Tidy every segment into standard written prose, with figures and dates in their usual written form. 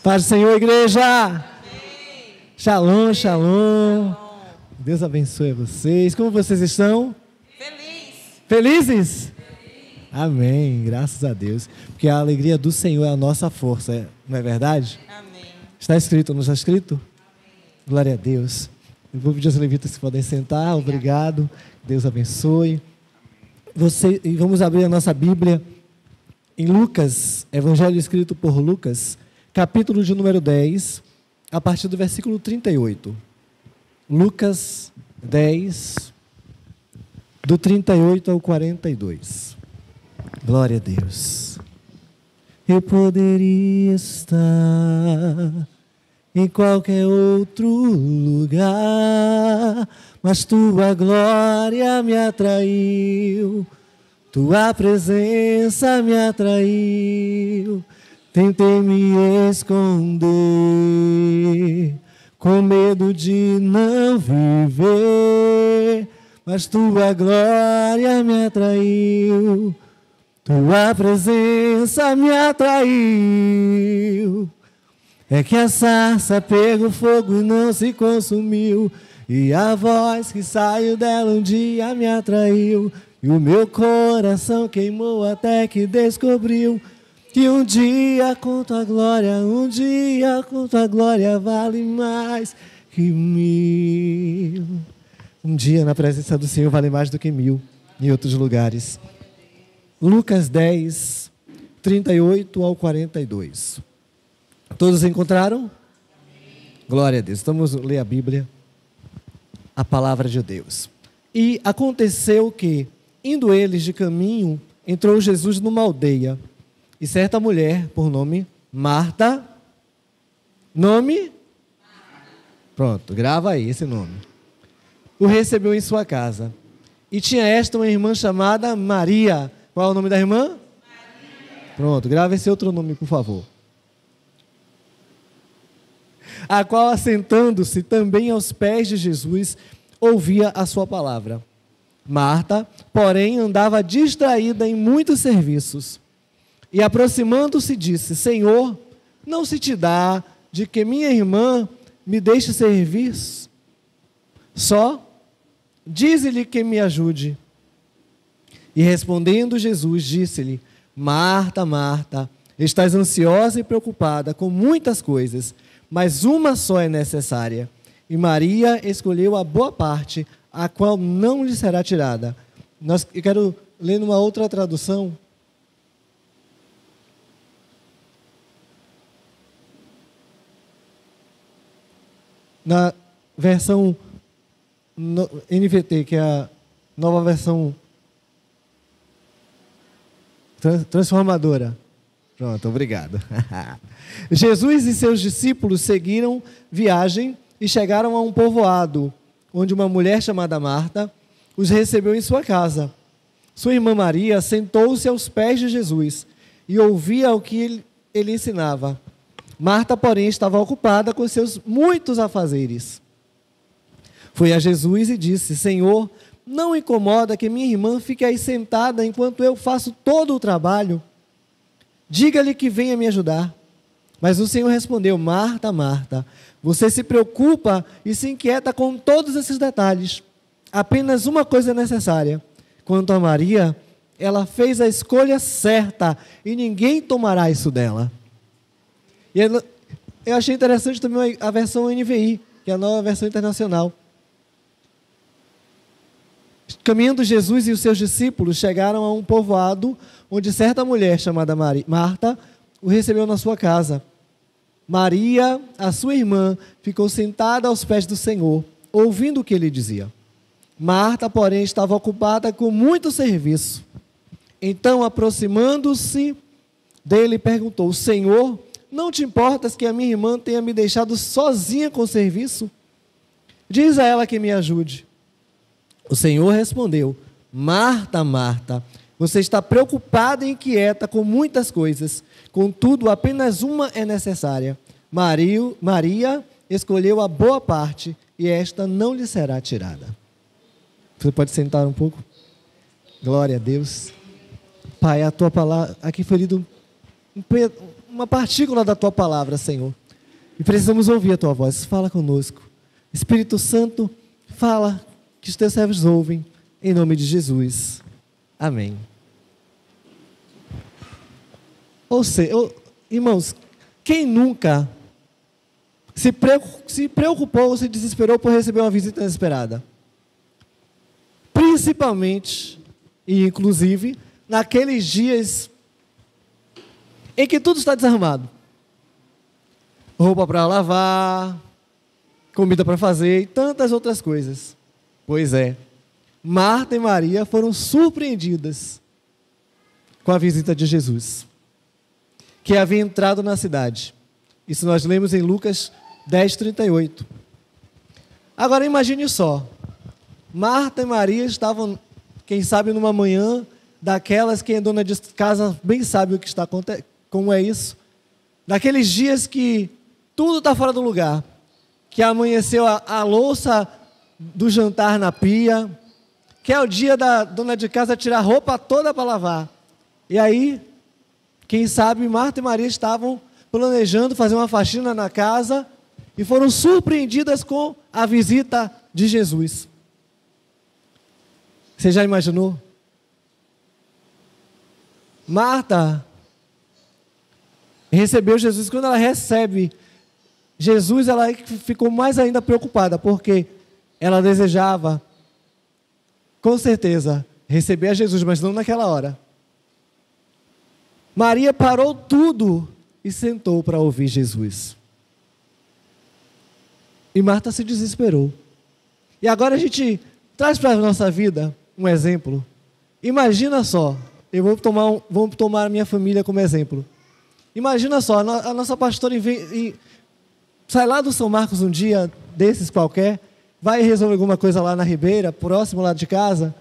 Paz do Senhor, igreja! Amém. Shalom, shalom. Deus abençoe vocês. Como vocês estão? Felizes? Amém, graças a Deus. Porque a alegria do Senhor é a nossa força, não é verdade? Amém. Está escrito, não está escrito? Glória a Deus. Eu vou pedir aos levitas que podem sentar. Obrigado. Deus abençoe. E vamos abrir a nossa Bíblia em Lucas, Evangelho escrito por Lucas, capítulo de número 10, a partir do versículo 38. Lucas 10, do 38 ao 42. Glória a Deus. Eu poderia estar em qualquer outro lugar, mas tua glória me atraiu, tua presença me atraiu. Tentei me esconder, com medo de não viver, mas tua glória me atraiu, tua presença me atraiu. É que a sarça pegou fogo e não se consumiu, e a voz que saiu dela um dia me atraiu, e o meu coração queimou até que descobriu que um dia com tua glória, vale mais que 1000. Um dia na presença do Senhor vale mais do que 1000 em outros lugares. Lucas 10, 38 ao 42. Todos encontraram? Glória a Deus. Vamos ler a Bíblia, a palavra de Deus. E aconteceu que, indo eles de caminho, entrou Jesus numa aldeia, e certa mulher, por nome Marta, pronto, grava aí esse nome, o recebeu em sua casa. E tinha esta uma irmã chamada Maria. Qual é o nome da irmã? Maria. Pronto, grava esse outro nome, por favor. A qual, assentando-se também aos pés de Jesus, ouvia a sua palavra. Marta, porém, andava distraída em muitos serviços. E aproximando-se, disse: Senhor, não se te dá de que minha irmã me deixe servir só? Dize-lhe que me ajude. E respondendo Jesus, disse-lhe: Marta, Marta, estás ansiosa e preocupada com muitas coisas, mas uma só é necessária. E Maria escolheu a boa parte, a qual não lhe será tirada. Eu quero ler numa outra tradução. Na versão NVT, que é a nova versão transformadora. Pronto, obrigado. Jesus e seus discípulos seguiram viagem e chegaram a um povoado, onde uma mulher chamada Marta os recebeu em sua casa. Sua irmã Maria sentou-se aos pés de Jesus e ouvia o que ele ensinava. Marta, porém, estava ocupada com seus muitos afazeres. Foi a Jesus e disse: Senhor, não incomoda que minha irmã fique aí sentada enquanto eu faço todo o trabalho? Diga-lhe que venha me ajudar. Mas o Senhor respondeu: Marta, Marta, você se preocupa e se inquieta com todos esses detalhes. Apenas uma coisa é necessária. Quanto a Maria, ela fez a escolha certa e ninguém tomará isso dela. E eu achei interessante também a versão NVI, que é a nova versão internacional. Caminhando, Jesus e os seus discípulos chegaram a um povoado onde certa mulher chamada Marta o recebeu na sua casa. Maria, a sua irmã, ficou sentada aos pés do Senhor, ouvindo o que ele dizia. Marta, porém, estava ocupada com muito serviço. Então, aproximando-se dele, perguntou: Senhor, não te importas que a minha irmã tenha me deixado sozinha com o serviço? Diz a ela que me ajude. O Senhor respondeu: Marta, Marta, você está preocupada e inquieta com muitas coisas, contudo, apenas uma é necessária. Maria escolheu a boa parte, e esta não lhe será tirada. Você pode sentar um pouco? Glória a Deus. Pai, a tua palavra, aqui foi lido uma partícula da tua palavra, Senhor. E precisamos ouvir a tua voz. Fala conosco. Espírito Santo, fala, que os teus servos ouvem, em nome de Jesus. Amém. Ou seja, irmãos, quem nunca se preocupou ou se desesperou por receber uma visita inesperada? Principalmente, e inclusive, naqueles dias em que tudo está desarrumado. Roupa para lavar, comida para fazer e tantas outras coisas. Pois é, Marta e Maria foram surpreendidas com a visita de Jesus, que havia entrado na cidade. Isso nós lemos em Lucas 10:38. Agora imagine só, Marta e Maria estavam, quem sabe, numa manhã daquelas que a dona de casa bem sabe o que está acontecendo, como é isso, daqueles dias que tudo está fora do lugar, que amanheceu a louça do jantar na pia, que é o dia da dona de casa tirar a roupa toda para lavar. E aí, quem sabe, Marta e Maria estavam planejando fazer uma faxina na casa e foram surpreendidas com a visita de Jesus. Você já imaginou? Marta recebeu Jesus. Quando ela recebe Jesus, ela ficou mais ainda preocupada, porque ela desejava, com certeza, receber a Jesus, mas não naquela hora. Maria parou tudo e sentou para ouvir Jesus. E Marta se desesperou. E agora a gente traz para a nossa vida um exemplo. Imagina só, vou tomar a minha família como exemplo. Imagina só, a nossa pastora sai lá do São Marcos um dia desses qualquer, vai resolver alguma coisa lá na Ribeira, próximo lá de casa,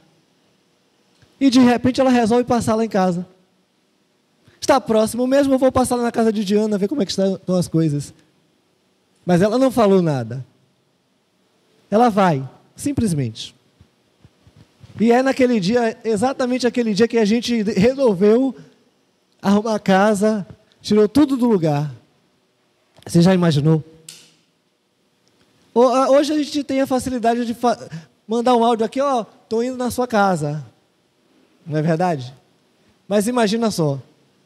e de repente ela resolve passar lá em casa. Está próximo, mesmo eu vou passar lá na casa de Diana, ver como é que estão as coisas. Mas ela não falou nada. Ela vai, simplesmente. E é naquele dia, exatamente aquele dia que a gente resolveu arrumar a casa, tirou tudo do lugar. Você já imaginou? Hoje a gente tem a facilidade de mandar um áudio aqui, ó, estou indo na sua casa. Não é verdade? Mas imagina só,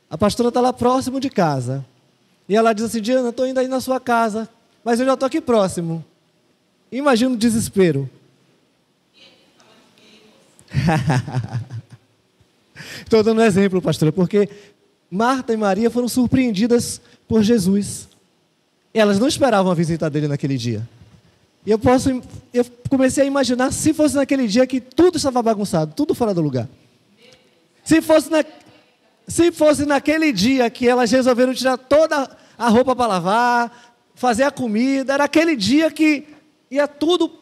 a pastora está lá próximo de casa. E ela diz assim, Diana, estou indo aí na sua casa, mas eu já estou aqui próximo. Imagina o desespero. Estou dando um exemplo, pastora, porque Marta e Maria foram surpreendidas por Jesus. Elas não esperavam a visita dele naquele dia. E eu comecei a imaginar se fosse naquele dia que tudo estava bagunçado, tudo fora do lugar. Se fosse naquele dia que elas resolveram tirar toda a roupa para lavar, fazer a comida, era aquele dia que ia tudo.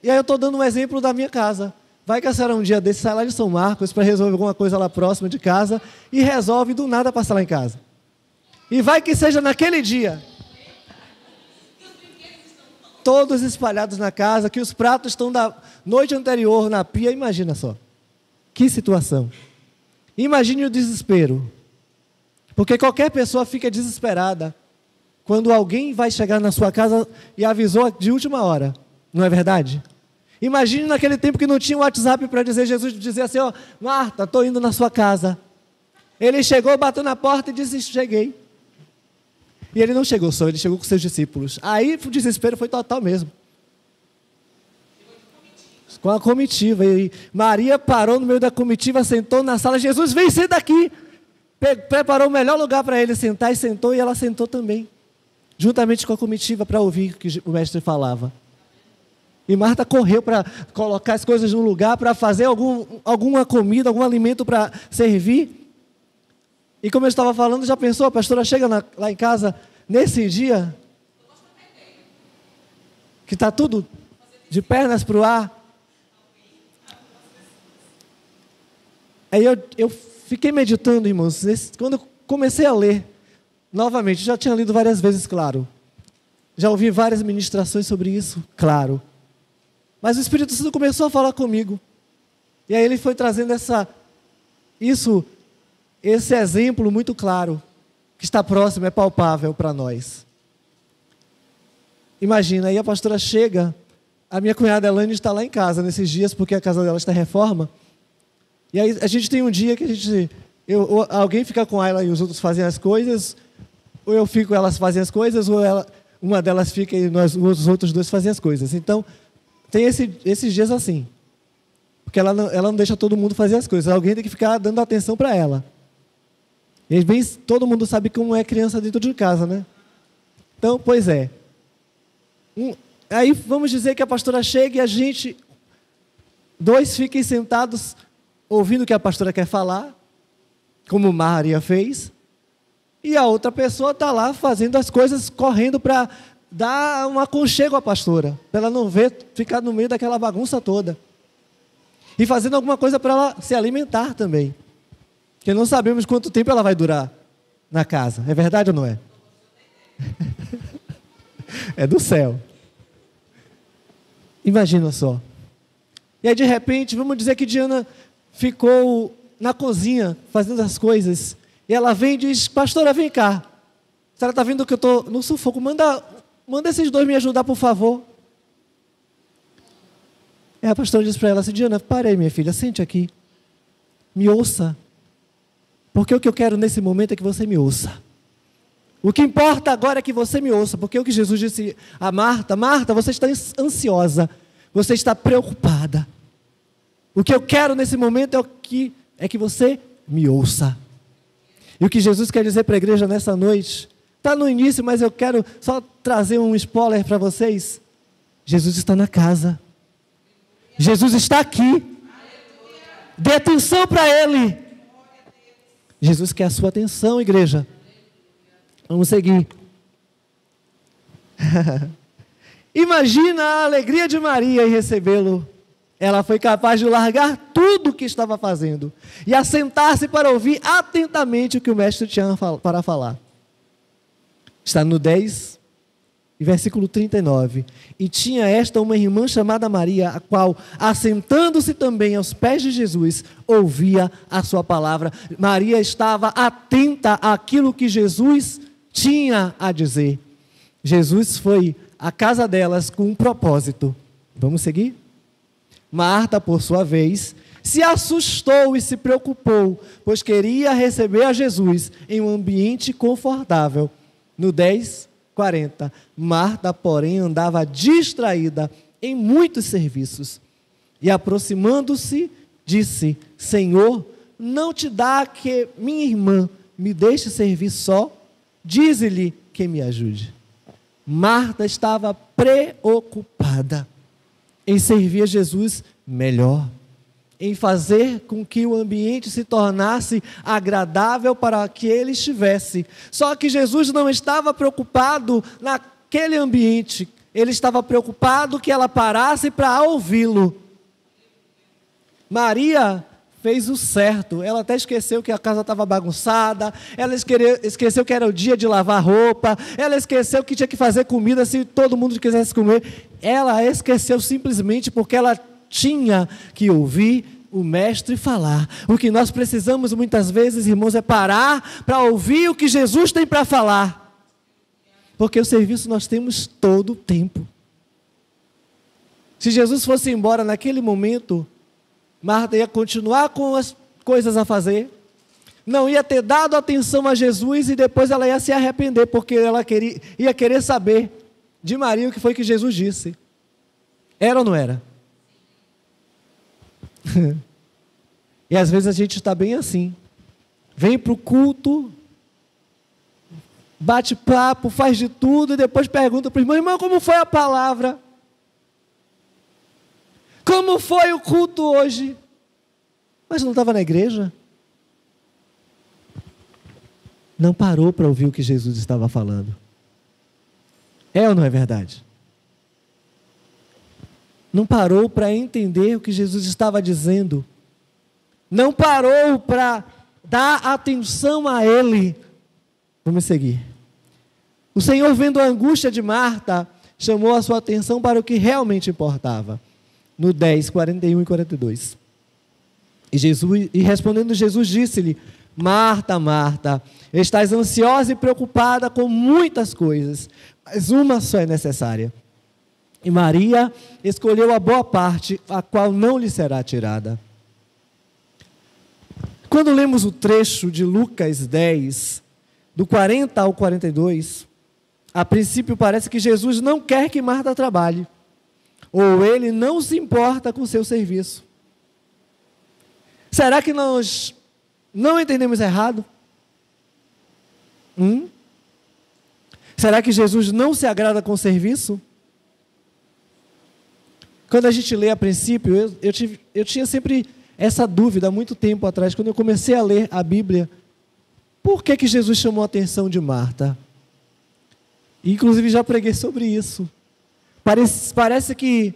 E aí eu estou dando um exemplo da minha casa. Vai que a senhora um dia desse sai lá de São Marcos para resolver alguma coisa lá próxima de casa e resolve do nada passar lá em casa. E vai que seja naquele dia, todos espalhados na casa, que os pratos estão da noite anterior na pia. Imagina só, que situação. Imagine o desespero, porque qualquer pessoa fica desesperada quando alguém vai chegar na sua casa e avisou de última hora, não é verdade? Imagine naquele tempo que não tinha um WhatsApp para dizer, Jesus dizia assim, ó, Marta, estou indo na sua casa. Ele chegou, bateu na porta e disse, cheguei. E ele não chegou só, ele chegou com seus discípulos. Aí o desespero foi total mesmo. Com a comitiva. E Maria parou no meio da comitiva, sentou na sala. Jesus, vem, senta aqui. Preparou o melhor lugar para ele sentar e sentou. E ela sentou também, juntamente com a comitiva, para ouvir o que o mestre falava. E Marta correu para colocar as coisas no lugar, para fazer alguma comida, algum alimento para servir. E como eu estava falando, já pensou, a pastora chega lá em casa, nesse dia, que está tudo de pernas para o ar. Aí eu fiquei meditando, irmãos, quando eu comecei a ler, novamente, já tinha lido várias vezes, claro. Já ouvi várias ministrações sobre isso, claro. Mas o Espírito Santo começou a falar comigo. E aí ele foi trazendo esse exemplo muito claro. que está próximo, é palpável para nós. Imagina, aí a pastora chega, a minha cunhada Elaine está lá em casa nesses dias, porque a casa dela está em reforma, e aí a gente tem um dia que alguém fica com ela e os outros fazem as coisas, ou eu fico, elas fazem as coisas, ou uma delas fica e os outros dois fazem as coisas. Então, tem esses dias assim, porque ela não deixa todo mundo fazer as coisas, alguém tem que ficar dando atenção para ela. E bem, todo mundo sabe como é criança dentro de casa, né? Então, pois é. Aí vamos dizer que a pastora chega e dois fiquem sentados ouvindo o que a pastora quer falar, como Maria fez, e a outra pessoa está lá fazendo as coisas, correndo para dar um aconchego à pastora, para ela não ficar no meio daquela bagunça toda. E fazendo alguma coisa para ela se alimentar também. Porque não sabemos quanto tempo ela vai durar na casa. É verdade ou não é? É do céu. Imagina só. E aí, de repente, vamos dizer que Diana ficou na cozinha, fazendo as coisas. E ela vem e diz, pastora, vem cá. A senhora está vendo que eu estou no sufoco. Manda esses dois me ajudar, por favor. E a pastora diz para ela assim, Diana, parei, minha filha, sente aqui. Me ouça. Porque o que eu quero nesse momento é que você me ouça. O que importa agora é que você me ouça. Porque o que Jesus disse a Marta, Marta, você está ansiosa. Você está preocupada. O que eu quero nesse momento é que você me ouça. E o que Jesus quer dizer para a igreja nessa noite, está no início, mas eu quero só trazer um spoiler para vocês. Jesus está na casa. Jesus está aqui. Dê atenção para Ele. Jesus quer a sua atenção, igreja. Vamos seguir. Imagina a alegria de Maria em recebê-lo. Ela foi capaz de largar tudo o que estava fazendo e assentar-se para ouvir atentamente o que o mestre tinha para falar. Está no 10, versículo 39. E tinha esta uma irmã chamada Maria, a qual, assentando-se também aos pés de Jesus, ouvia a sua palavra. Maria estava atenta àquilo que Jesus tinha a dizer. Jesus foi à casa delas com um propósito. Vamos seguir? Marta, por sua vez, se assustou e se preocupou, pois queria receber a Jesus em um ambiente confortável. No 10:40, Marta, porém, andava distraída em muitos serviços. E aproximando-se, disse, Senhor, não te dá que minha irmã me deixe servir só? Dize-lhe que me ajude. Marta estava preocupada em servir a Jesus melhor, em fazer com que o ambiente se tornasse agradável para que ele estivesse. Só que Jesus não estava preocupado naquele ambiente, ele estava preocupado que ela parasse para ouvi-lo. Maria fez o certo, ela até esqueceu que a casa estava bagunçada, ela esqueceu que era o dia de lavar roupa, ela esqueceu que tinha que fazer comida se todo mundo quisesse comer, ela esqueceu simplesmente porque ela tinha que ouvir o mestre falar. O que nós precisamos muitas vezes, irmãos, é parar para ouvir o que Jesus tem para falar, porque o serviço nós temos todo o tempo. Se Jesus fosse embora naquele momento, Marta ia continuar com as coisas a fazer, não ia ter dado atenção a Jesus e depois ela ia se arrepender, porque ela ia querer saber de Maria o que foi que Jesus disse. Era ou não era? E às vezes a gente está bem assim, vem para o culto, bate papo, faz de tudo e depois pergunta para o irmão, como foi a palavra? Como foi o culto hoje? Mas não estava na igreja? Não parou para ouvir o que Jesus estava falando. É ou não é verdade? Não parou para entender o que Jesus estava dizendo. Não parou para dar atenção a Ele. Vamos seguir. O Senhor, vendo a angústia de Marta, chamou a sua atenção para o que realmente importava. No 10, 41 e 42. E respondendo Jesus disse-lhe, Marta, Marta, estás ansiosa e preocupada com muitas coisas, mas uma só é necessária. E Maria escolheu a boa parte, a qual não lhe será tirada. Quando lemos o trecho de Lucas 10, do 40 ao 42, a princípio parece que Jesus não quer que Marta trabalhe, ou ele não se importa com o seu serviço. Será que nós não entendemos errado? Será que Jesus não se agrada com o serviço? Quando a gente lê a princípio, eu tinha sempre essa dúvida há muito tempo atrás, quando eu comecei a ler a Bíblia, por que Jesus chamou a atenção de Marta? Inclusive já preguei sobre isso. Parece que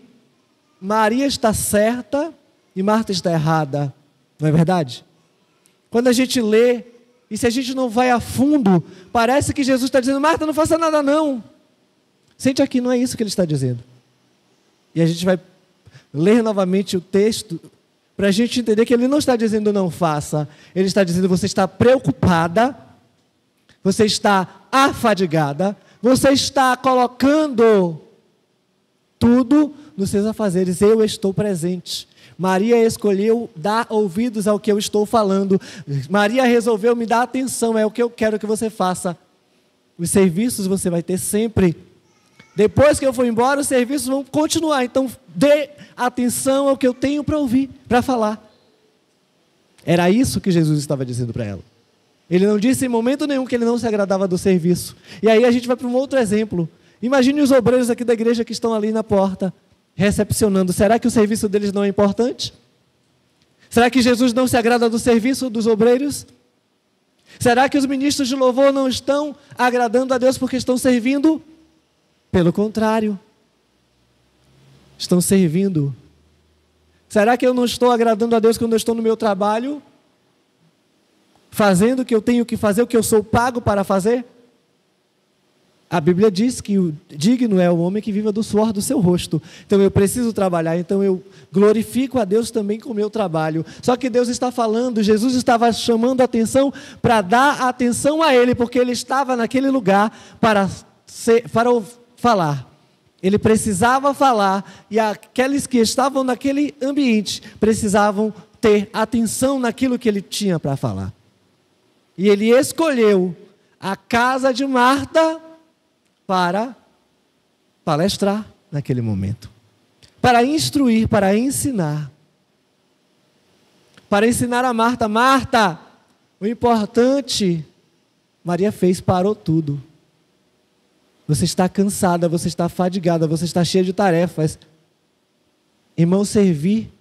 Maria está certa e Marta está errada, não é verdade? Quando a gente lê, e se a gente não vai a fundo, parece que Jesus está dizendo, Marta, não faça nada não. Sente aqui, não é isso que ele está dizendo. E a gente vai ler novamente o texto, para a gente entender que ele não está dizendo não faça, ele está dizendo você está preocupada, você está afadigada, você está colocando tudo nos seus afazeres, eu estou presente. Maria escolheu dar ouvidos ao que eu estou falando, Maria resolveu me dar atenção, é o que eu quero que você faça. Os serviços você vai ter sempre. Depois que eu for embora, os serviços vão continuar. Então, dê atenção ao que eu tenho para ouvir, para falar. Era isso que Jesus estava dizendo para ela. Ele não disse em momento nenhum que ele não se agradava do serviço. E aí a gente vai para um outro exemplo. Imagine os obreiros aqui da igreja que estão ali na porta, recepcionando. Será que o serviço deles não é importante? Será que Jesus não se agrada do serviço dos obreiros? Será que os ministros de louvor não estão agradando a Deus porque estão servindo? Pelo contrário, estão servindo. Será que eu não estou agradando a Deus quando eu estou no meu trabalho? Fazendo o que eu tenho que fazer, o que eu sou pago para fazer? A Bíblia diz que o digno é o homem que viva do suor do seu rosto. Então eu preciso trabalhar, então eu glorifico a Deus também com o meu trabalho. Só que Deus está falando, Jesus estava chamando a atenção para dar atenção a Ele, porque Ele estava naquele lugar para falar. Ele precisava falar e aqueles que estavam naquele ambiente precisavam ter atenção naquilo que Ele tinha para falar. E Ele escolheu a casa de Marta para palestrar naquele momento, para instruir, para ensinar a Marta. Marta, o importante, Maria fez, parou tudo. Você está cansada, você está fadigada, você está cheia de tarefas. Irmão, servir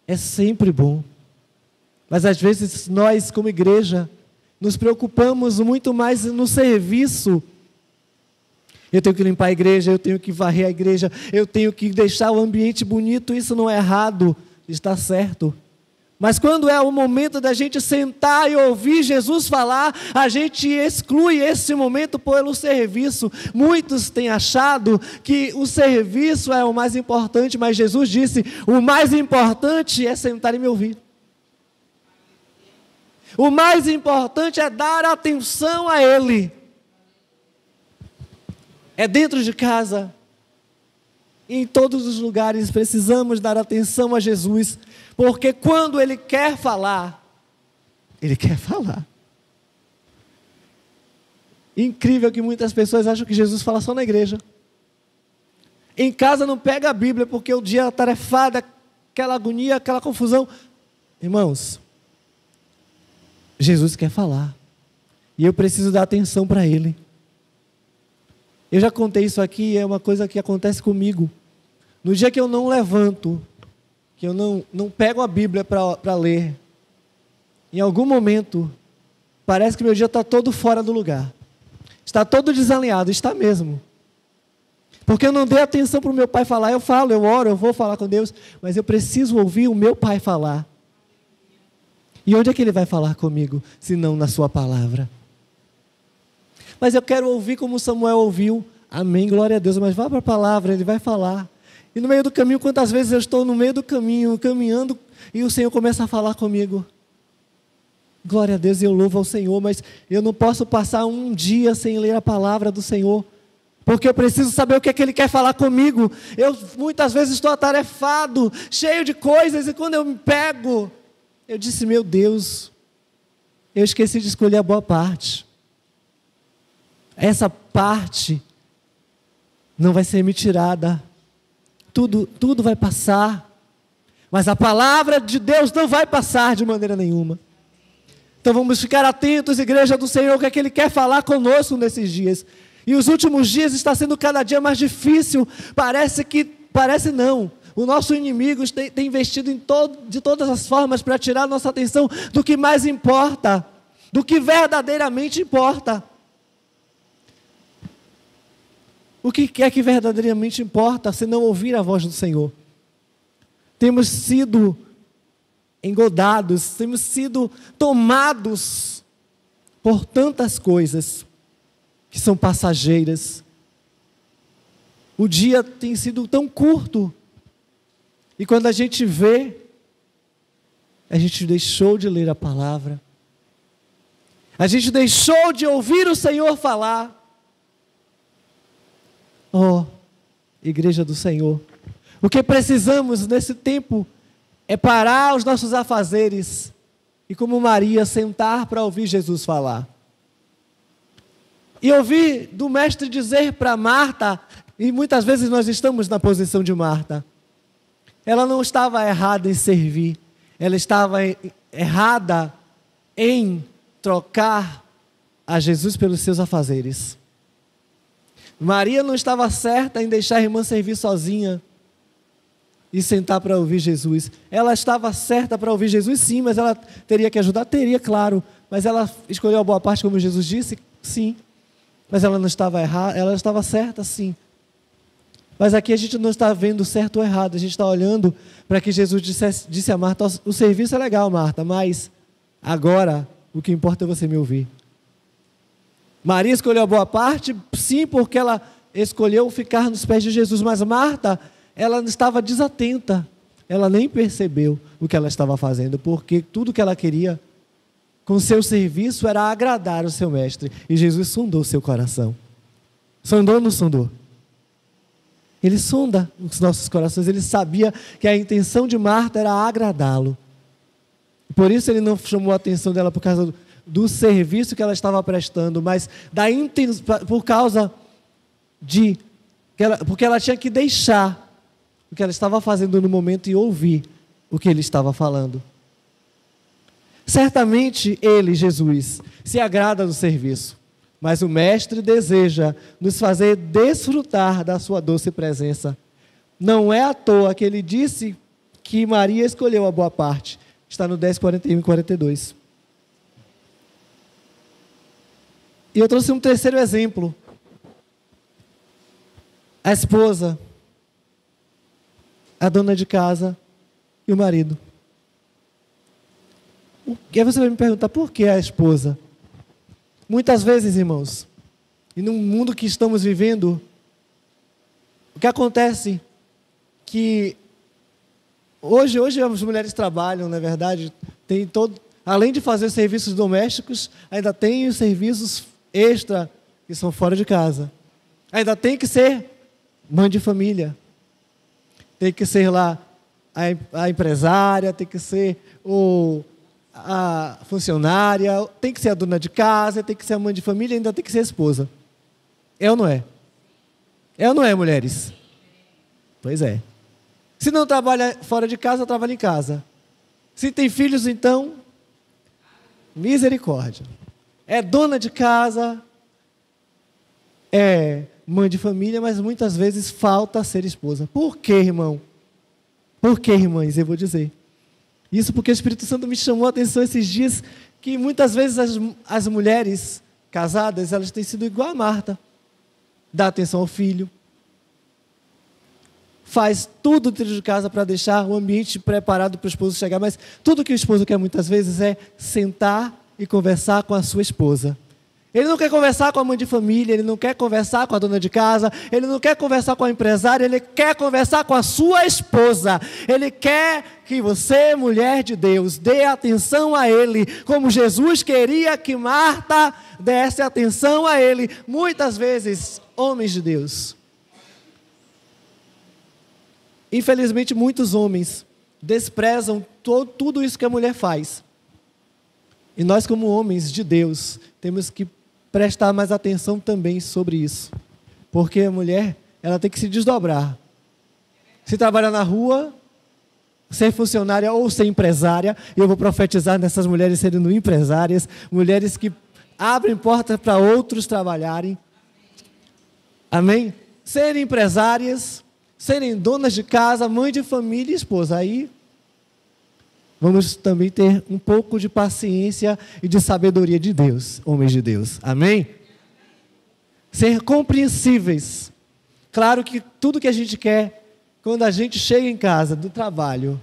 é sempre bom, mas às vezes nós como igreja nos preocupamos muito mais no serviço. Eu tenho que limpar a igreja, eu tenho que varrer a igreja, eu tenho que deixar o ambiente bonito, isso não é errado, está certo. Mas quando é o momento da gente sentar e ouvir Jesus falar, a gente exclui esse momento pelo serviço. Muitos têm achado que o serviço é o mais importante, mas Jesus disse, o mais importante é sentar e me ouvir. O mais importante é dar atenção a Ele. É dentro de casa, em todos os lugares precisamos dar atenção a Jesus, porque quando Ele quer falar, Ele quer falar. Incrível que muitas pessoas acham que Jesus fala só na igreja. Em casa não pega a Bíblia, porque o dia atarefado, aquela agonia, aquela confusão. Irmãos, Jesus quer falar, e eu preciso dar atenção para Ele. Eu já contei isso aqui, é uma coisa que acontece comigo. No dia que eu não levanto, que eu não pego a Bíblia para ler, em algum momento, parece que meu dia está todo fora do lugar. Está todo desalinhado, está mesmo. Porque eu não dei atenção para o meu pai falar, eu falo, eu oro, eu vou falar com Deus, mas eu preciso ouvir o meu pai falar. E onde é que ele vai falar comigo, se não na sua palavra? Mas eu quero ouvir como Samuel ouviu. Amém, glória a Deus. Mas vá para a palavra, ele vai falar. E no meio do caminho, quantas vezes eu estou no meio do caminho, caminhando, e o Senhor começa a falar comigo. glória a Deus e eu louvo ao Senhor, mas eu não posso passar um dia sem ler a palavra do Senhor, porque eu preciso saber o que é que Ele quer falar comigo. Eu muitas vezes estou atarefado, cheio de coisas, e quando eu me pego, eu disse, meu Deus, eu esqueci de escolher a boa parte. Essa parte não vai ser me tirada, tudo vai passar, mas a palavra de Deus não vai passar de maneira nenhuma. Então vamos ficar atentos, igreja do Senhor, o que é que Ele quer falar conosco nesses dias. E os últimos dias está sendo cada dia mais difícil. Parece não. O nosso inimigo tem investido de todas as formas para tirar nossa atenção do que mais importa, do que verdadeiramente importa. O que é que verdadeiramente importa se não ouvir a voz do Senhor? Temos sido engodados, temos sido tomados por tantas coisas que são passageiras. O dia tem sido tão curto, e quando a gente vê, a gente deixou de ler a palavra, a gente deixou de ouvir o Senhor falar. Oh, igreja do Senhor, o que precisamos nesse tempo é parar os nossos afazeres e, como Maria, sentar para ouvir Jesus falar. E ouvir do Mestre dizer para Marta, e muitas vezes nós estamos na posição de Marta, ela não estava errada em servir, ela estava errada em trocar a Jesus pelos seus afazeres. Maria não estava certa em deixar a irmã servir sozinha e sentar para ouvir Jesus. Ela estava certa para ouvir Jesus, sim, mas ela teria que ajudar? Teria, claro. Mas ela escolheu a boa parte, como Jesus disse? Sim. Mas ela não estava errada, ela estava certa, sim. Mas aqui a gente não está vendo certo ou errado, a gente está olhando para que Jesus disse a Marta, o serviço é legal, Marta, mas agora o que importa é você me ouvir. Maria escolheu a boa parte, sim, porque ela escolheu ficar nos pés de Jesus, mas Marta, ela estava desatenta, ela nem percebeu o que ela estava fazendo, porque tudo que ela queria com seu serviço era agradar o seu mestre, e Jesus sondou seu coração. Sondou ou não sondou? Ele sonda os nossos corações, ele sabia que a intenção de Marta era agradá-lo, por isso ele não chamou a atenção dela por causa do serviço que ela estava prestando, mas por causa de porque ela tinha que deixar o que ela estava fazendo no momento e ouvir o que ele estava falando. Certamente ele, Jesus, se agrada do serviço, mas o Mestre deseja nos fazer desfrutar da sua doce presença. Não é à toa que ele disse que Maria escolheu a boa parte. Está no 10, 41 e 42. E eu trouxe um terceiro exemplo. A esposa, a dona de casa e o marido. E aí você vai me perguntar, por que a esposa? Muitas vezes, irmãos, e no mundo que estamos vivendo, o que acontece que hoje as mulheres trabalham, não é verdade? Além de fazer serviços domésticos, ainda tem os serviços extra que são fora de casa. Ainda tem que ser mãe de família, tem que ser lá a empresária, tem que ser a funcionária, tem que ser a dona de casa, tem que ser a mãe de família, ainda tem que ser a esposa. É ou não é? É ou não é, mulheres? Pois é. Se não trabalha fora de casa, trabalha em casa. Se tem filhos, então, misericórdia. É dona de casa, é mãe de família, mas muitas vezes falta ser esposa. Por quê, irmão? Por quê, irmãs? Eu vou dizer. Isso porque o Espírito Santo me chamou a atenção esses dias, que muitas vezes as mulheres casadas, elas têm sido igual a Marta. Dá atenção ao filho. Faz tudo dentro de casa para deixar o ambiente preparado para o esposo chegar, mas tudo que o esposo quer muitas vezes é sentar e conversar com a sua esposa. Ele não quer conversar com a mãe de família, ele não quer conversar com a dona de casa, ele não quer conversar com a empresária, ele quer conversar com a sua esposa. Ele quer que você, mulher de Deus, dê atenção a ele, como Jesus queria que Marta desse atenção a ele. Muitas vezes, homens de Deus, infelizmente muitos homens desprezam tudo isso que a mulher faz. E nós, como homens de Deus, temos que prestar mais atenção também sobre isso. Porque a mulher, ela tem que se desdobrar. Se trabalhar na rua, ser funcionária ou ser empresária, e eu vou profetizar nessas mulheres sendo empresárias, mulheres que abrem portas para outros trabalharem. Amém? Serem empresárias, serem donas de casa, mãe de família e esposa. Aí vamos também ter um pouco de paciência e de sabedoria de Deus, homens de Deus. Amém? Ser compreensíveis. Claro que tudo que a gente quer, quando a gente chega em casa do trabalho,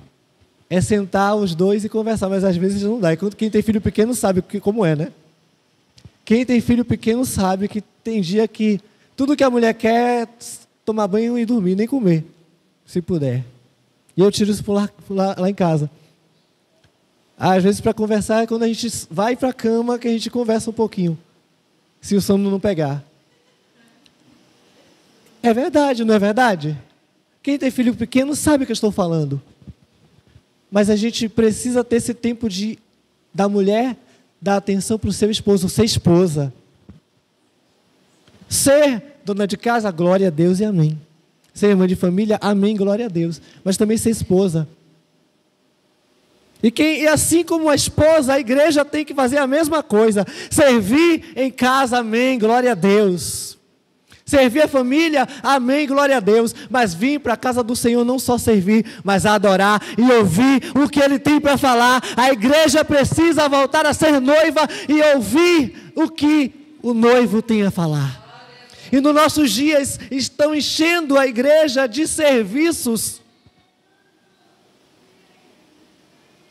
é sentar os dois e conversar, mas às vezes não dá. E quem tem filho pequeno sabe como é, né? Quem tem filho pequeno sabe que tem dia que tudo que a mulher quer é tomar banho e dormir, nem comer, se puder. E eu tiro isso lá em casa. Às vezes, para conversar, é quando a gente vai para a cama que a gente conversa um pouquinho, se o sono não pegar. É verdade, não é verdade? Quem tem filho pequeno sabe o que eu estou falando. Mas a gente precisa ter esse tempo da mulher dar atenção para o seu esposo, ser esposa. Ser dona de casa, glória a Deus e amém. Ser irmã de família, amém, glória a Deus. Mas também ser esposa. E assim como a esposa, a igreja tem que fazer a mesma coisa. Servir em casa, amém, glória a Deus. Servir a família, amém, glória a Deus. Mas vir para a casa do Senhor não só servir, mas adorar e ouvir o que Ele tem para falar. A igreja precisa voltar a ser noiva e ouvir o que o noivo tem a falar. E nos nossos dias estão enchendo a igreja de serviços.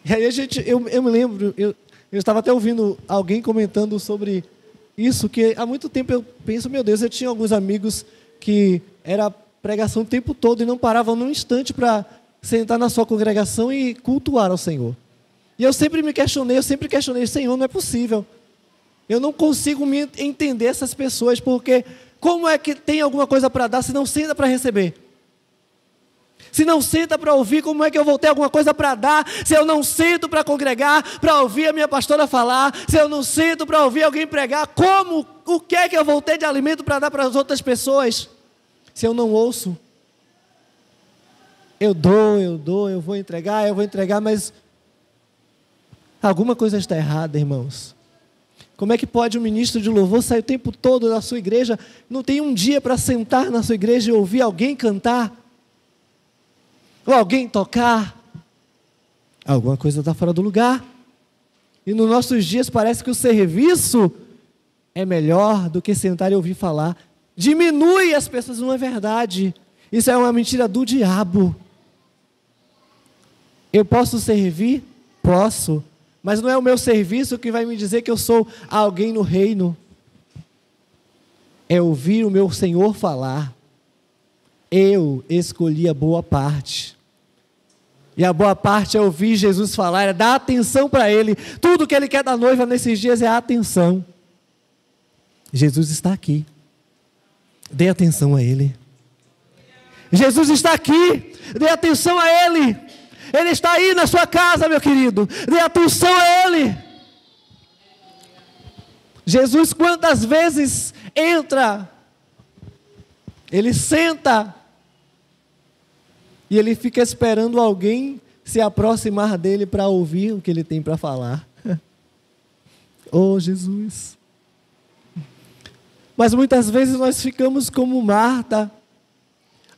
E aí eu me lembro, eu estava até ouvindo alguém comentando sobre isso, que há muito tempo eu penso, meu Deus, eu tinha alguns amigos que era pregação o tempo todo e não paravam num instante para sentar na sua congregação e cultuar ao Senhor. E eu sempre questionei, Senhor, não é possível. Eu não consigo me entender essas pessoas, porque como é que tem alguma coisa para dar se não senta para receber? Se não senta para ouvir, como é que eu vou ter alguma coisa para dar? Se eu não sento para congregar, para ouvir a minha pastora falar, se eu não sento para ouvir alguém pregar, o que é que eu vou ter de alimento para dar para as outras pessoas? Se eu não ouço, eu vou entregar, mas alguma coisa está errada, irmãos. Como é que pode um ministro de louvor sair o tempo todo da sua igreja, não tem um dia para sentar na sua igreja e ouvir alguém cantar? Ou alguém tocar? Alguma coisa está fora do lugar. E nos nossos dias parece que o serviço é melhor do que sentar e ouvir falar. Diminui as pessoas, não é verdade. Isso é uma mentira do diabo. Eu posso servir? Posso. Mas não é o meu serviço que vai me dizer que eu sou alguém no reino. É ouvir o meu Senhor falar. Eu escolhi a boa parte. E a boa parte é ouvir Jesus falar, é dar atenção para Ele. Tudo que Ele quer da noiva nesses dias é a atenção. Jesus está aqui. Dê atenção a Ele. Jesus está aqui. Dê atenção a Ele. Ele está aí na sua casa, meu querido. Dê atenção a Ele. Jesus, quantas vezes entra, Ele senta, e Ele fica esperando alguém se aproximar dEle para ouvir o que Ele tem para falar. Oh, Jesus! Mas muitas vezes nós ficamos como Marta,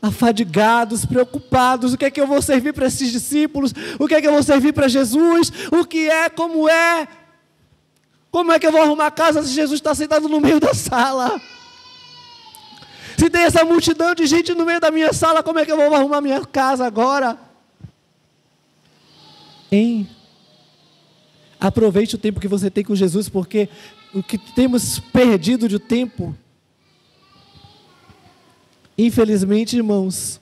afadigados, preocupados. O que é que eu vou servir para esses discípulos? O que é que eu vou servir para Jesus? O que é? Como é? Como é que eu vou arrumar a casa se Jesus está sentado no meio da sala? Se tem essa multidão de gente no meio da minha sala, como é que eu vou arrumar minha casa agora? Hein? Aproveite o tempo que você tem com Jesus, porque o que temos perdido de tempo, infelizmente, irmãos,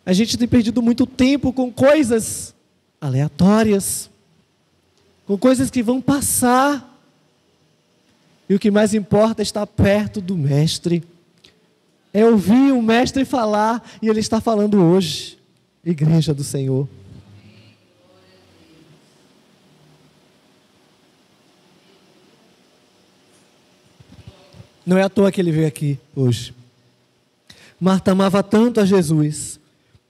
a gente tem perdido muito tempo com coisas aleatórias, com coisas que vão passar. E o que mais importa é estar perto do Mestre. É ouvir o Mestre falar, e Ele está falando hoje, Igreja do Senhor. Não é à toa que Ele veio aqui hoje. Marta amava tanto a Jesus,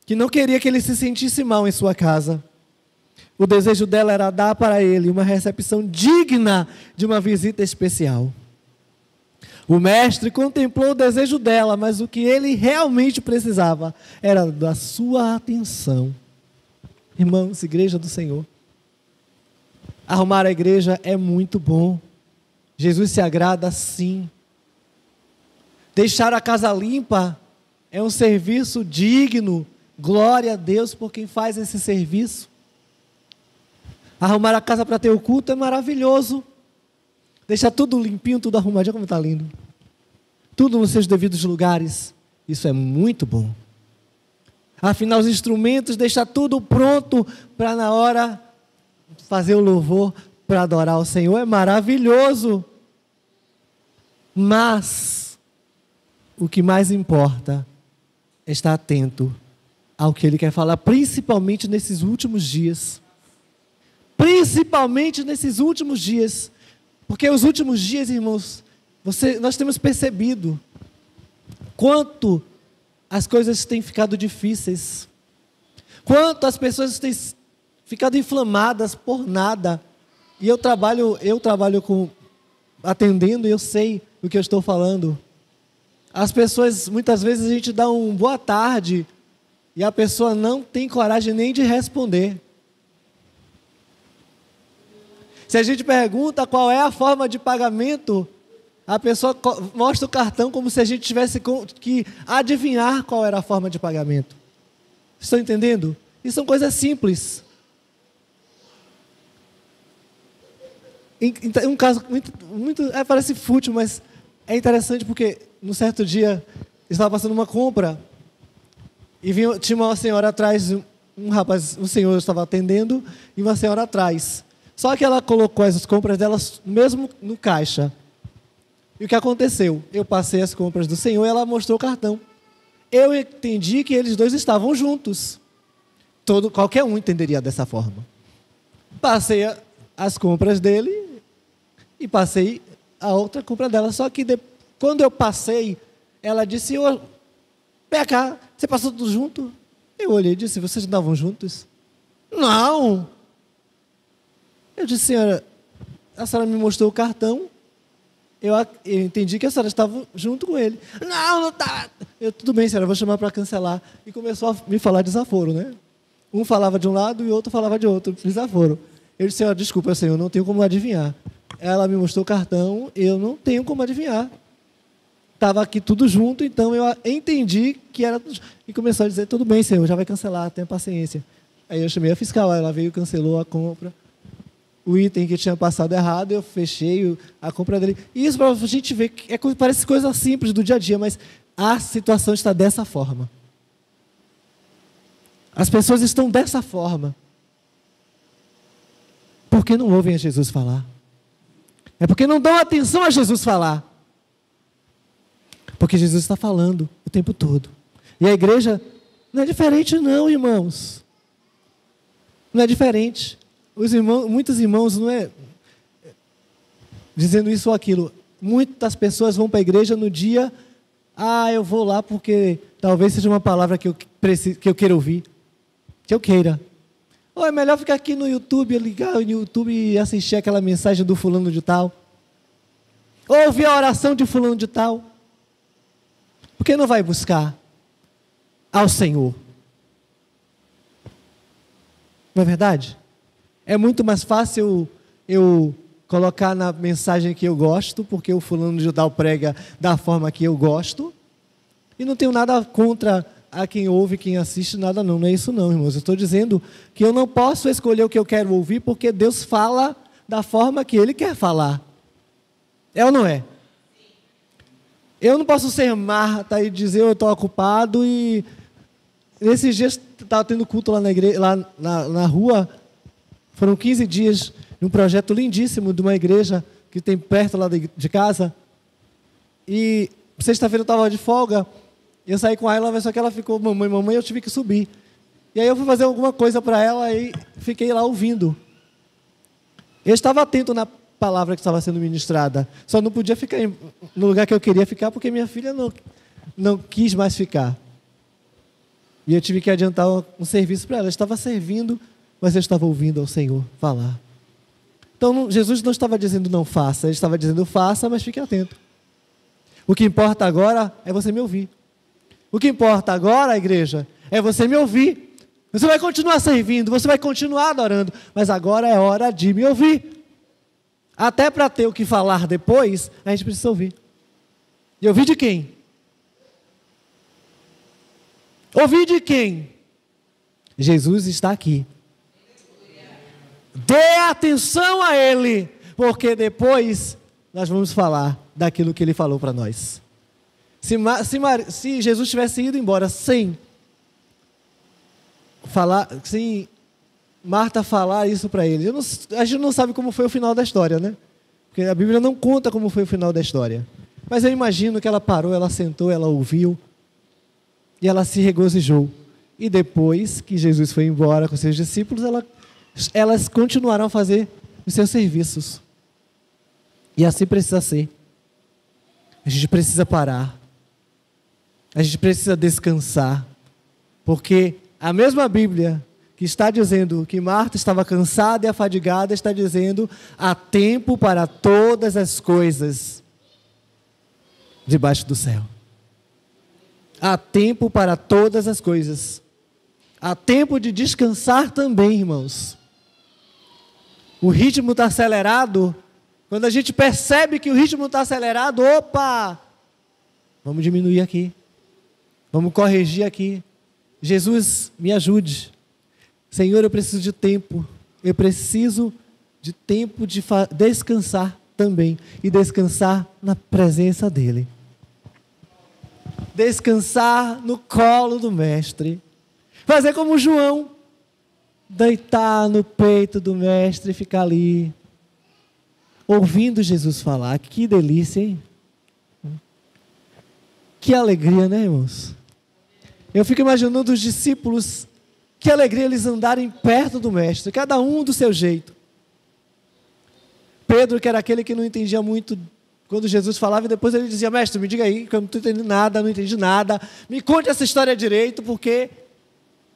que não queria que Ele se sentisse mal em sua casa. O desejo dela era dar para Ele uma recepção digna de uma visita especial. O Mestre contemplou o desejo dela, mas o que ele realmente precisava era da sua atenção. Irmãos, Igreja do Senhor, arrumar a igreja é muito bom. Jesus se agrada sim. Deixar a casa limpa é um serviço digno. Glória a Deus por quem faz esse serviço. Arrumar a casa para ter o culto é maravilhoso. Deixar tudo limpinho, tudo arrumadinho, como está lindo. Tudo nos seus devidos lugares. Isso é muito bom. Afinar os instrumentos, deixar tudo pronto para na hora fazer o louvor para adorar o Senhor. É maravilhoso. Mas o que mais importa é estar atento ao que Ele quer falar, principalmente nesses últimos dias. Principalmente nesses últimos dias. Porque os últimos dias, irmãos, nós temos percebido quanto as coisas têm ficado difíceis, quanto as pessoas têm ficado inflamadas por nada. E eu trabalho atendendo e eu sei o que eu estou falando. As pessoas, muitas vezes a gente dá um boa tarde e a pessoa não tem coragem nem de responder. Se a gente pergunta qual é a forma de pagamento, a pessoa mostra o cartão como se a gente tivesse que adivinhar qual era a forma de pagamento. Estão entendendo? Isso são coisas simples. Um caso parece fútil, mas é interessante porque, num certo dia, eu estava passando uma compra e tinha uma senhora atrás, um senhor estava atendendo e uma senhora atrás. Só que ela colocou as compras delas mesmo no caixa. E o que aconteceu? Eu passei as compras do Senhor e ela mostrou o cartão. Eu entendi que eles dois estavam juntos. Qualquer um entenderia dessa forma. Passei as compras dele e passei a outra compra dela. Só que quando eu passei, ela disse: vem cá, você passou tudo junto? Eu olhei e disse: vocês andavam juntos? Não! Eu disse: senhora, a senhora me mostrou o cartão, eu entendi que a senhora estava junto com ele. Não está. Tudo bem, senhora, vou chamar para cancelar. E começou a me falar desaforo, né? Um falava de um lado e o outro falava de outro, desaforo. Eu disse: senhora, desculpa, senhor, não tenho como adivinhar. Ela me mostrou o cartão, eu não tenho como adivinhar. Estava aqui tudo junto, então eu entendi que era tudo. E começou a dizer: tudo bem, senhor, já vai cancelar, tenha paciência. Aí eu chamei a fiscal, ela veio e cancelou a compra. O item que tinha passado errado, eu fechei a compra dele. E isso para a gente ver, que parece coisa simples do dia a dia, mas a situação está dessa forma. As pessoas estão dessa forma. Porque não ouvem a Jesus falar. É porque não dão atenção a Jesus falar. Porque Jesus está falando o tempo todo. E a igreja não é diferente não, irmãos. Não é diferente. Muitos irmãos, não é dizendo isso ou aquilo, muitas pessoas vão para a igreja no dia: eu vou lá porque talvez seja uma palavra que eu queira ouvir, que eu queira. Ou é melhor ficar aqui no YouTube, ligar no YouTube e assistir aquela mensagem do fulano de tal, ou ouvir a oração de fulano de tal. Por que não vai buscar ao Senhor? Não é verdade? É muito mais fácil eu colocar na mensagem que eu gosto, porque o fulano de tal prega da forma que eu gosto, e não tenho nada contra a quem ouve, quem assiste, nada não. Não é isso não, irmãos. Eu estou dizendo que eu não posso escolher o que eu quero ouvir, porque Deus fala da forma que Ele quer falar. É ou não é? Eu não posso ser Marta e dizer eu estou ocupado e... Nesses dias estava tendo culto lá na igreja, lá na rua. Foram 15 dias de um projeto lindíssimo de uma igreja que tem perto lá de casa. E sexta-feira eu estava de folga. Eu saí com ela, mas só que ela ficou, mamãe, eu tive que subir. E aí eu fui fazer alguma coisa para ela e fiquei lá ouvindo. Eu estava atento na palavra que estava sendo ministrada. Só não podia ficar no lugar que eu queria ficar, porque minha filha não quis mais ficar. E eu tive que adiantar um serviço para ela. Eu estava servindo, mas eu estava ouvindo ao Senhor falar. Então, Jesus não estava dizendo não faça, Ele estava dizendo faça, mas fique atento. O que importa agora é você me ouvir. O que importa agora, igreja, é você me ouvir. Você vai continuar servindo, você vai continuar adorando, mas agora é hora de me ouvir. Até para ter o que falar depois, a gente precisa ouvir. E ouvir de quem? Ouvir de quem? Jesus está aqui. Dê atenção a Ele, porque depois nós vamos falar daquilo que Ele falou para nós. Se Jesus tivesse ido embora sem Marta falar isso para Ele, a gente não sabe como foi o final da história, né? Porque a Bíblia não conta como foi o final da história. Mas eu imagino que ela parou, ela sentou, ela ouviu e ela se regozijou. E depois que Jesus foi embora com seus discípulos, elas continuaram a fazer os seus serviços. E assim precisa ser. A gente precisa parar. A gente precisa descansar. Porque a mesma Bíblia que está dizendo que Marta estava cansada e afadigada, está dizendo: há tempo para todas as coisas debaixo do céu. Há tempo para todas as coisas. Há tempo de descansar também, irmãos. O ritmo está acelerado. Quando a gente percebe que o ritmo está acelerado, opa! Vamos diminuir aqui. Vamos corrigir aqui. Jesus, me ajude. Senhor, eu preciso de tempo. Eu preciso de tempo de descansar também. E descansar na presença dEle. Descansar no colo do Mestre. Fazer como João. Deitar no peito do Mestre e ficar ali. Ouvindo Jesus falar. Que delícia, hein? Que alegria, né, irmãos? Eu fico imaginando os discípulos. Que alegria eles andarem perto do Mestre. Cada um do seu jeito. Pedro, que era aquele que não entendia muito quando Jesus falava, e depois ele dizia: Mestre, me diga aí, que eu não estou entendendo nada, não entendi nada. Me conte essa história direito, porque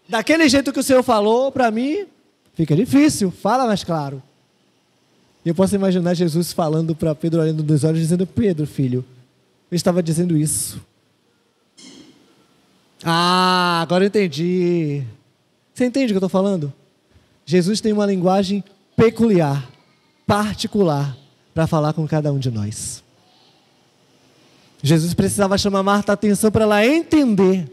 daquele jeito que o Senhor falou, para mim, fica difícil. Fala mais claro. E eu posso imaginar Jesus falando para Pedro, olhando nos olhos, dizendo: Pedro, filho, eu estava dizendo isso. Ah, agora eu entendi. Você entende o que eu estou falando? Jesus tem uma linguagem peculiar, particular, para falar com cada um de nós. Jesus precisava chamar Marta a atenção para ela entender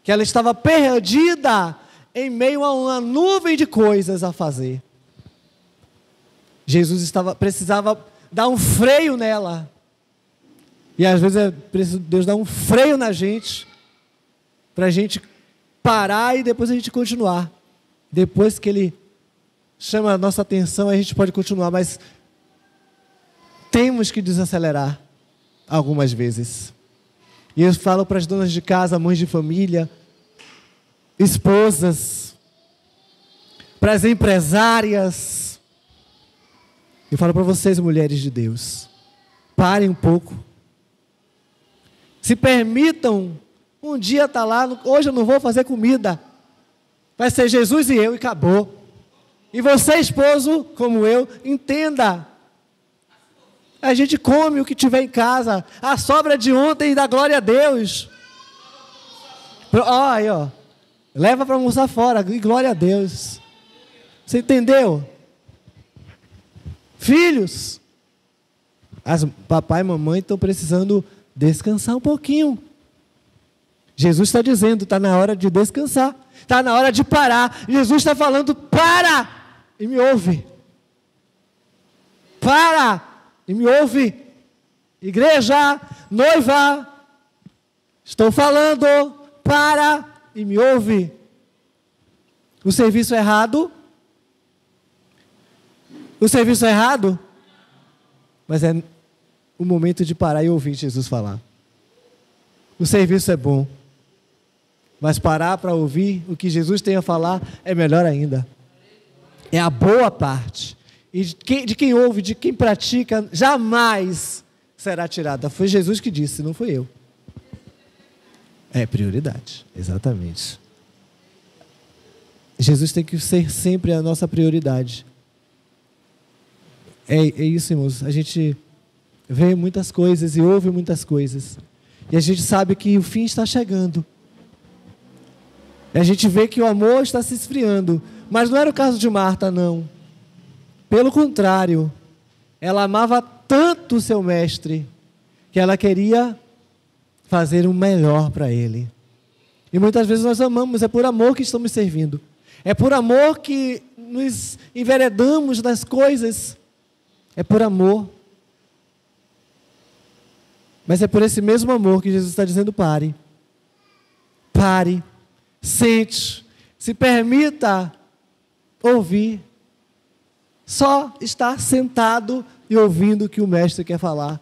que ela estava perdida em meio a uma nuvem de coisas a fazer. Jesus precisava dar um freio nela. E às vezes é preciso Deus dar um freio na gente, para a gente parar e depois a gente continuar. Depois que Ele chama a nossa atenção, a gente pode continuar, mas temos que desacelerar algumas vezes. E eu falo para as donas de casa, mães de família, esposas, para as empresárias. Eu falo para vocês, mulheres de Deus, parem um pouco. Se permitam um dia estar lá, hoje eu não vou fazer comida. Vai ser Jesus e eu e acabou. E você, esposo, como eu, entenda. A gente come o que tiver em casa. A sobra de ontem dá glória a Deus. Ó, aí, ó. Leva para almoçar fora, e glória a Deus. Você entendeu? Filhos, papai e mamãe estão precisando descansar um pouquinho. Jesus está dizendo, está na hora de descansar, está na hora de parar. Jesus está falando, para e me ouve. Para e me ouve. Igreja, noiva, estou falando, para e me ouve. O serviço é errado? O serviço é errado? Mas é o momento de parar e ouvir Jesus falar. O serviço é bom, mas parar para ouvir o que Jesus tem a falar é melhor ainda. É a boa parte. E de quem ouve, de quem pratica, jamais será tirada. Foi Jesus que disse, não fui eu. É prioridade, exatamente. Jesus tem que ser sempre a nossa prioridade. É isso, irmãos. A gente vê muitas coisas e ouve muitas coisas. E a gente sabe que o fim está chegando. E a gente vê que o amor está se esfriando. Mas não era o caso de Marta, não. Pelo contrário, ela amava tanto o seu mestre, que ela queria fazer o melhor para ele. E muitas vezes nós amamos, é por amor que estamos servindo. É por amor que nos enveredamos das coisas. É por amor. Mas é por esse mesmo amor que Jesus está dizendo, pare. Pare. Sente. Se permita ouvir. Só estar sentado e ouvindo o que o mestre quer falar.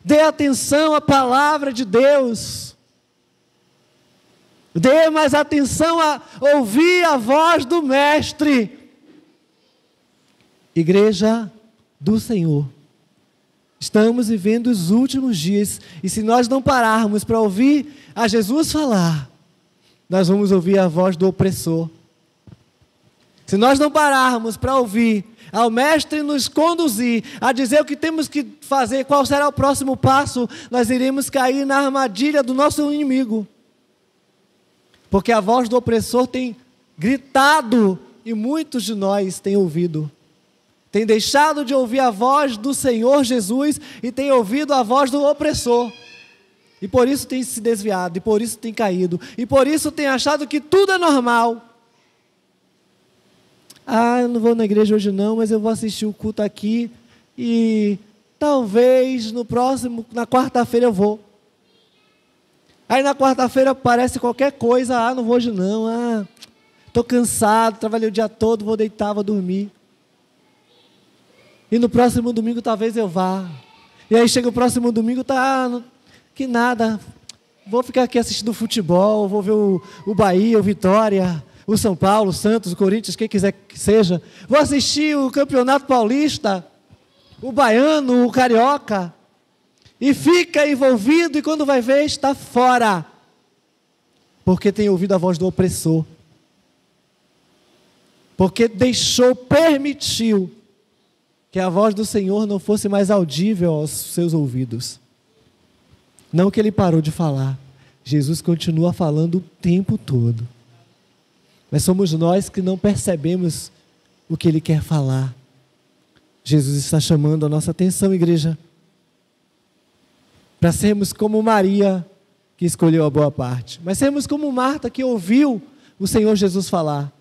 Dê atenção à palavra de Deus. Dê mais atenção a ouvir a voz do mestre. Igreja do Senhor. Estamos vivendo os últimos dias. E se nós não pararmos para ouvir a Jesus falar, nós vamos ouvir a voz do opressor. Se nós não pararmos para ouvir ao mestre nos conduzir, a dizer o que temos que fazer, qual será o próximo passo, nós iremos cair na armadilha do nosso inimigo. Porque a voz do opressor tem gritado e muitos de nós têm ouvido. Tem deixado de ouvir a voz do Senhor Jesus e tem ouvido a voz do opressor. E por isso tem se desviado, e por isso tem caído, e por isso tem achado que tudo é normal. Ah, eu não vou na igreja hoje não, mas eu vou assistir o culto aqui e talvez na quarta-feira eu vou. Aí na quarta-feira aparece qualquer coisa, não vou hoje não, estou cansado, trabalhei o dia todo, vou deitar, vou dormir. E no próximo domingo talvez eu vá. E aí chega o próximo domingo, que nada, vou ficar aqui assistindo futebol, vou ver o Bahia, o Vitória, o São Paulo, o Santos, o Corinthians, quem quiser que seja. Vou assistir o Campeonato Paulista, o Baiano, o Carioca. E fica envolvido e quando vai ver está fora. Porque tem ouvido a voz do opressor. Porque permitiu que a voz do Senhor não fosse mais audível aos seus ouvidos. Não que ele parou de falar. Jesus continua falando o tempo todo. Mas somos nós que não percebemos o que ele quer falar. Jesus está chamando a nossa atenção, igreja, para sermos como Maria, que escolheu a boa parte, mas sermos como Marta, que ouviu o Senhor Jesus falar.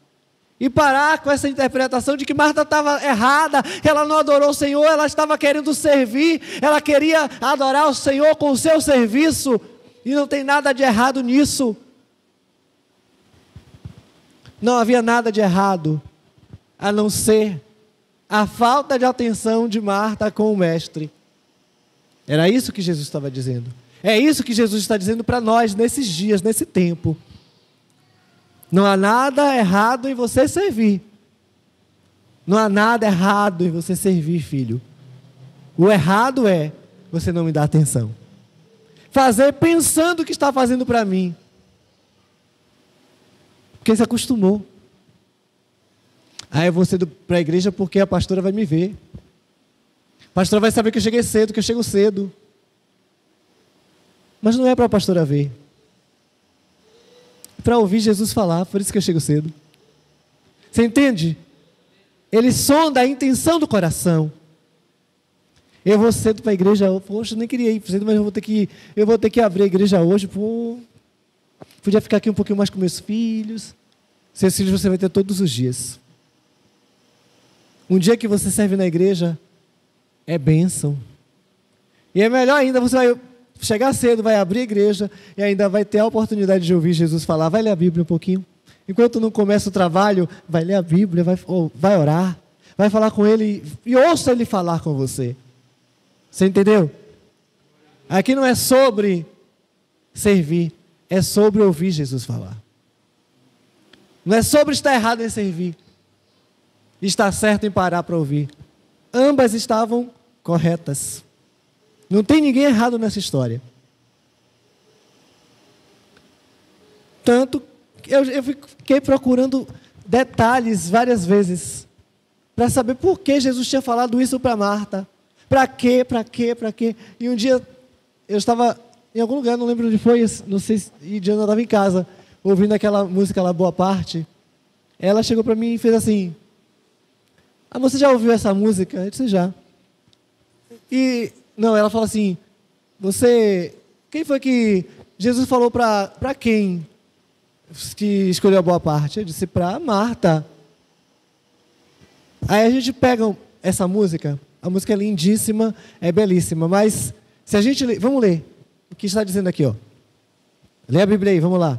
E parar com essa interpretação de que Marta estava errada, que ela não adorou o Senhor, ela estava querendo servir, ela queria adorar o Senhor com o seu serviço, e não tem nada de errado nisso. Não havia nada de errado, a não ser a falta de atenção de Marta com o mestre. Era isso que Jesus estava dizendo. É isso que Jesus está dizendo para nós nesses dias, nesse tempo. Não há nada errado em você servir. Não há nada errado em você servir, filho. O errado é você não me dar atenção. Fazer pensando que está fazendo para mim. Porque se acostumou. Eu vou cedo para a igreja porque a pastora vai me ver. A pastora vai saber que eu cheguei cedo, que eu chego cedo. Mas não é para a pastora ver. É para ouvir Jesus falar, por isso que eu chego cedo. Você entende? Ele sonda a intenção do coração. Eu vou cedo para a igreja, poxa, eu nem queria ir cedo, mas eu vou ter que abrir a igreja hoje. Podia ficar aqui um pouquinho mais com meus filhos. Seus filhos você vai ter todos os dias. Um dia que você serve na igreja é bênção. E é melhor ainda, você vai chegar cedo, vai abrir a igreja e ainda vai ter a oportunidade de ouvir Jesus falar. Vai ler a Bíblia um pouquinho. Enquanto não começa o trabalho, vai ler a Bíblia, vai orar, vai falar com ele e ouça ele falar com você. Você entendeu? Aqui não é sobre servir, é sobre ouvir Jesus falar. Não é sobre estar errado em servir, estar certo em parar para ouvir. Ambas estavam corretas. Não tem ninguém errado nessa história. Tanto que eu fiquei procurando detalhes várias vezes para saber por que Jesus tinha falado isso para Marta. Para quê? E um dia eu estava em algum lugar, não lembro onde foi, não sei se Diana estava em casa, ouvindo aquela música lá, Boa Parte. Ela chegou para mim e fez assim: ah, você já ouviu essa música? Eu disse, já. E, não, ela falou assim, quem foi que Jesus falou para quem que escolheu a boa parte? Eu disse, para Marta. Aí a gente pega essa música, a música é lindíssima, é belíssima, mas se a gente ler, vamos ler o que está dizendo aqui, ó. Lê a Bíblia aí, vamos lá.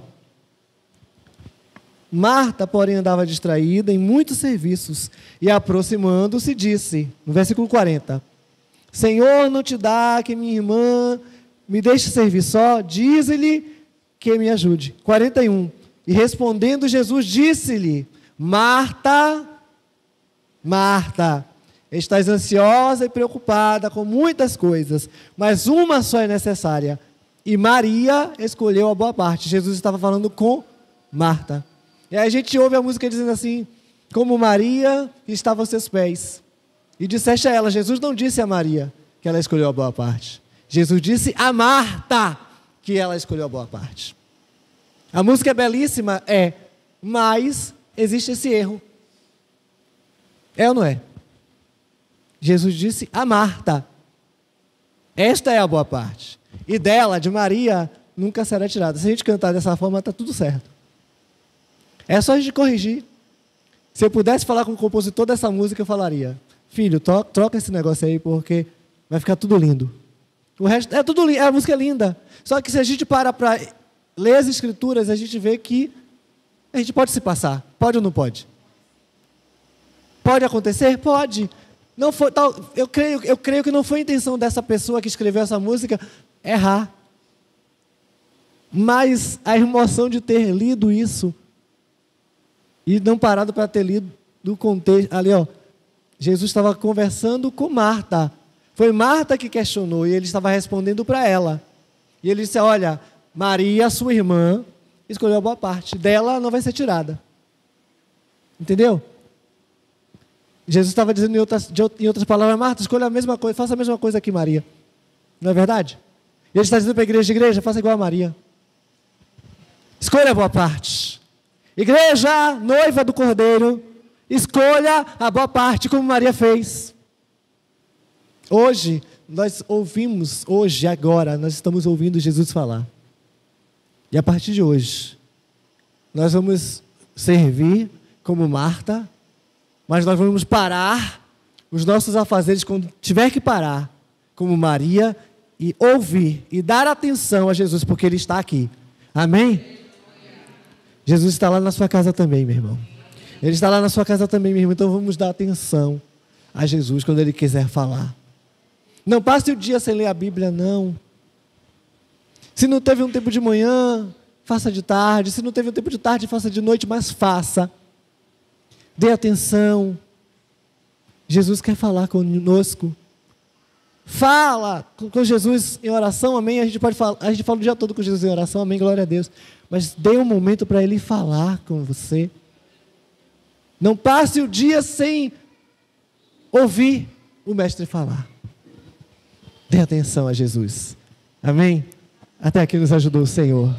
Marta, porém, andava distraída em muitos serviços e, aproximando-se, disse, no versículo 40, Senhor, não te dá que minha irmã me deixe servir só? Dize-lhe que me ajude. 41, e respondendo Jesus, disse-lhe, Marta, Marta, estás ansiosa e preocupada com muitas coisas, mas uma só é necessária, e Maria escolheu a boa parte. Jesus estava falando com Marta. E aí a gente ouve a música dizendo assim, como Maria estava aos seus pés. E disseste a ela, Jesus não disse a Maria que ela escolheu a boa parte. Jesus disse a Marta que ela escolheu a boa parte. A música é belíssima, mas existe esse erro. É ou não é? Jesus disse a Marta, esta é a boa parte. E dela, de Maria, nunca será tirada. Se a gente cantar dessa forma, está tudo certo. É só a gente corrigir. Se eu pudesse falar com o compositor dessa música, eu falaria, filho, troca esse negócio aí, porque vai ficar tudo lindo. O resto é tudo lindo, a música é linda. Só que se a gente para ler as escrituras, a gente vê que a gente pode se passar. Pode ou não pode? Pode acontecer? Pode. Não foi, eu creio que não foi a intenção dessa pessoa que escreveu essa música errar. Mas a emoção de ter lido isso e não parado para ter lido do contexto. Ali, ó, Jesus estava conversando com Marta. Foi Marta que questionou e ele estava respondendo para ela. E ele disse, olha, Maria, sua irmã, escolheu a boa parte. Dela não vai ser tirada. Entendeu? Jesus estava dizendo em outras palavras, Marta, escolha a mesma coisa, faça a mesma coisa que Maria. Não é verdade? E ele está dizendo para a igreja, faça igual a Maria. Escolha a boa parte. Igreja, noiva do Cordeiro, escolha a boa parte como Maria fez. Hoje, agora, nós estamos ouvindo Jesus falar. E a partir de hoje, nós vamos servir como Marta, mas nós vamos parar os nossos afazeres quando tiver que parar, como Maria, e ouvir e dar atenção a Jesus, porque Ele está aqui. Amém? Jesus está lá na sua casa também, meu irmão. Ele está lá na sua casa também, meu irmão. Então vamos dar atenção a Jesus quando Ele quiser falar. Não passe o dia sem ler a Bíblia, não. Se não teve um tempo de manhã, faça de tarde. Se não teve um tempo de tarde, faça de noite, mas faça. Dê atenção. Jesus quer falar conosco. Fala com Jesus em oração, amém. A gente fala o dia todo com Jesus em oração, amém, glória a Deus. Mas dê um momento para Ele falar com você. Não passe o dia sem ouvir o Mestre falar. Dê atenção a Jesus. Amém? Até aqui nos ajudou o Senhor.